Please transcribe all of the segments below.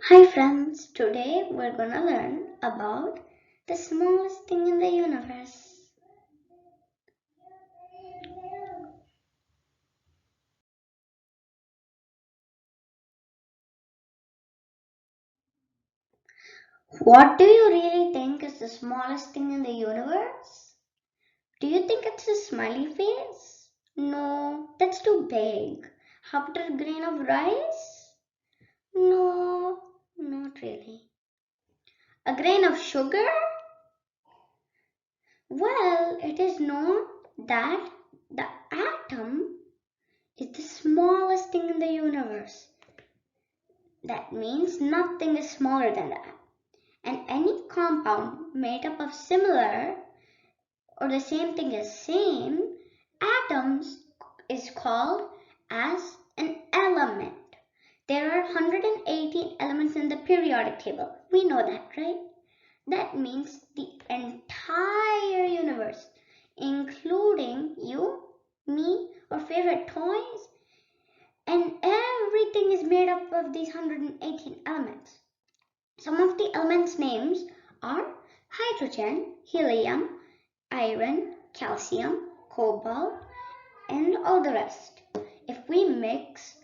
Hi friends, today we're gonna learn about the smallest thing in the universe. What do you really think is the smallest thing in the universe? Do you think it's a smiley face? No, that's too big. How about a grain of rice? No, not really. A grain of sugar? Well, it is known that the atom is the smallest thing in the universe. That means nothing is smaller than that. And any compound made up of similar or the same thing as same atoms is called as an element. There are 118 elements in the periodic table. We know that, right? That means the entire universe, including you, me, our favorite toys, and everything is made up of these 118 elements. Some of the elements' names are hydrogen, helium, iron, calcium, cobalt, and all the rest. If we mix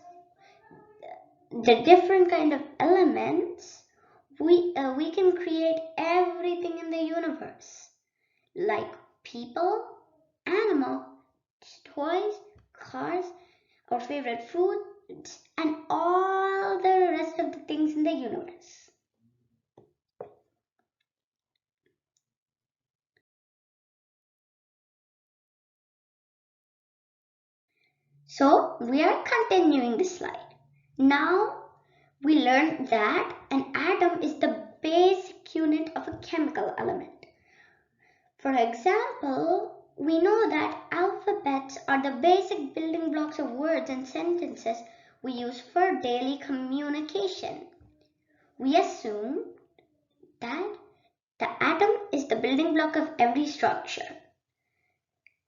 the different kind of elements, we can create everything in the universe, like people, animals, toys, cars, our favorite foods, and all the rest of the things in the universe. So we are continuing the slide. Now we learned that an atom is the basic unit of a chemical element. For example, we know that alphabets are the basic building blocks of words and sentences we use for daily communication. We assume that the atom is the building block of every structure.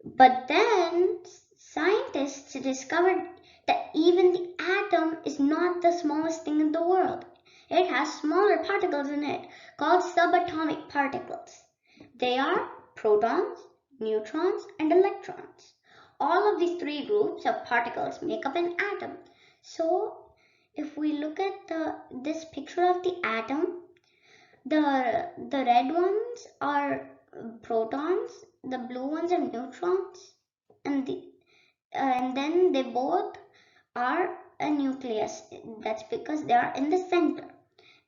But then scientists discovered that even the atom is not the smallest thing in the world. It has smaller particles in it called subatomic particles. They are protons, neutrons, and electrons. All of these three groups of particles make up an atom. So if we look at this picture of the atom, the red ones are protons, the blue ones are neutrons, and then they both are a nucleus. That's because they are in the center.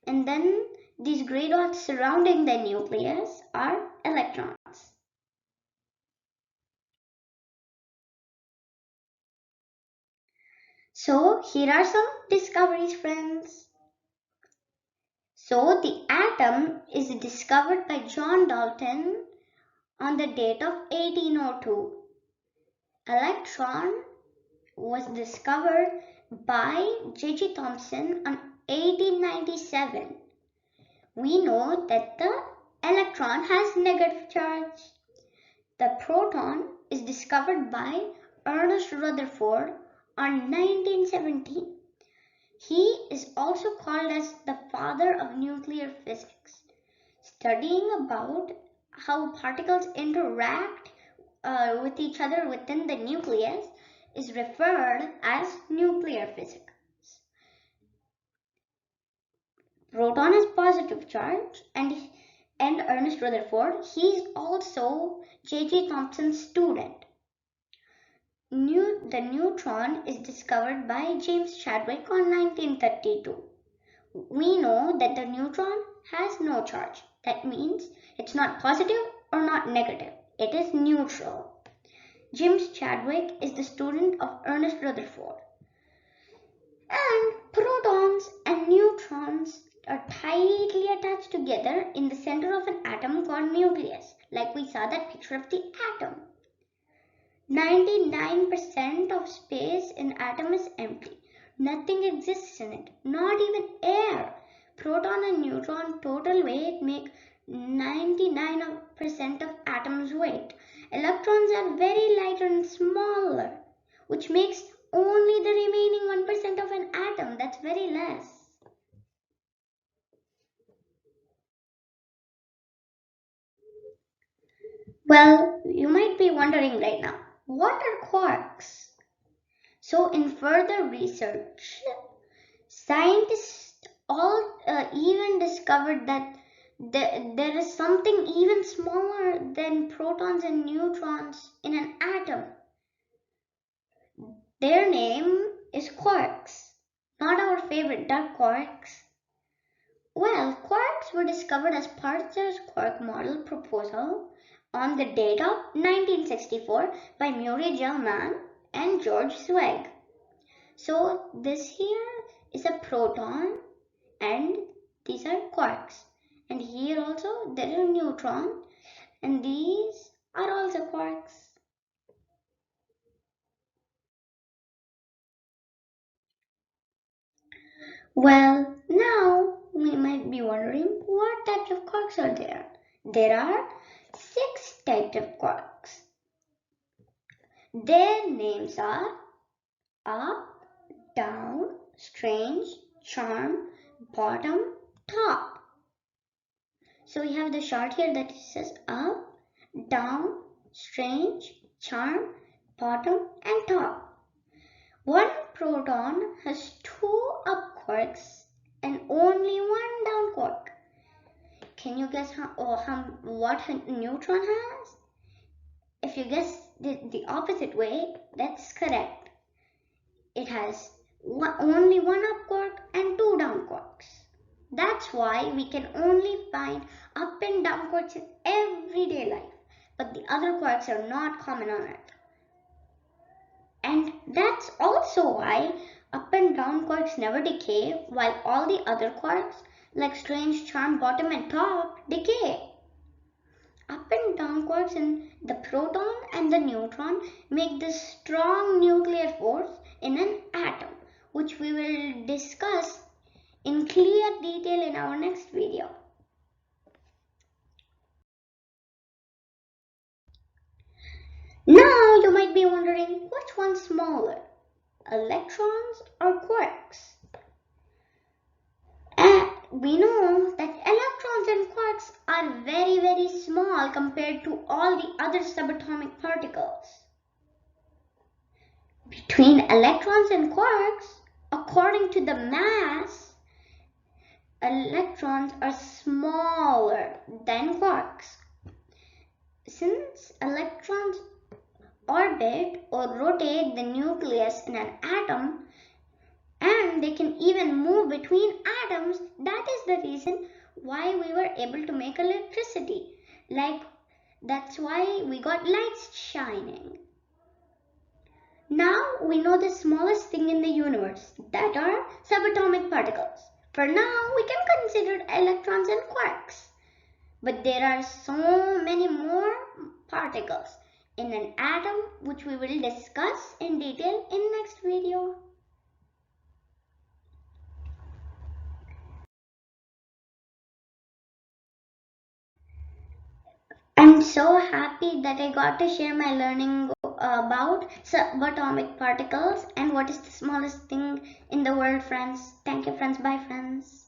And then these gray dots surrounding the nucleus are electrons. So here are some discoveries, friends. So the atom is discovered by John Dalton on the date of 1802. Electron was discovered by J.J. Thomson on 1897. We know that the electron has negative charge. The proton is discovered by Ernest Rutherford on 1917. He is also called as the father of nuclear physics, studying about how particles interact with each other within the nucleus is referred as nuclear physics. Proton has positive charge, and Ernest Rutherford, he's also J.J. Thomson's student. The neutron is discovered by James Chadwick on 1932. We know that the neutron has no charge. That means it's not positive or not negative. It is neutral. James Chadwick is the student of Ernest Rutherford. And protons and neutrons are tightly attached together in the center of an atom called nucleus, like we saw that picture of the atom. 99% of space in atom is empty. Nothing exists in it, not even air. Proton and neutron total weight make 99% of atom's weight. Electrons are very lighter and smaller, which makes only the remaining 1% of an atom. That's very less. Well, you might be wondering right now, what are quarks? So, in further research, scientists all even discovered that there is something even smaller than protons and neutrons in an atom. Their name is quarks, not our favorite dark quarks. Well, quarks were discovered as Parser's quark model proposal on the date of 1964 by Murray Gell-Mann and George Zweig. So this here is a proton and these are quarks. And here also there is a neutron and these are also quarks. Well, now we might be wondering what types of quarks are there. There are 6 types of quarks. Their names are up, down, strange, charm, bottom, top. So we have the chart here that says up, down, strange, charm, bottom, and top. One proton has 2 up quarks and only 1 down quark. Can you guess what a neutron has? If you guess the opposite way, that's correct. It has only 1 up quark and 2 down quarks. That's why we can only find up and down quarks in everyday life, but the other quarks are not common on Earth. And that's also why up and down quarks never decay, while all the other quarks, like strange, charm, bottom, and top, decay. Up and down quarks in the proton and the neutron make this strong nuclear force in an atom, which we will discuss in clear detail in our next video. Now you might be wondering which one's smaller, electrons or quarks? And we know that electrons and quarks are very small compared to all the other subatomic particles. Between electrons and quarks, according to the mass, electrons are smaller than quarks. Since electrons orbit or rotate the nucleus in an atom, and they can even move between atoms, that is the reason why we were able to make electricity. That's why we got lights shining. Now we know the smallest thing in the universe, that are subatomic particles. For now, we can consider electrons and quarks. But there are so many more particles in an atom, which we will discuss in detail in next video. I'm so happy that I got to share my learning about subatomic particles and what is the smallest thing in the world, friends. Thank you, friends. Bye, friends.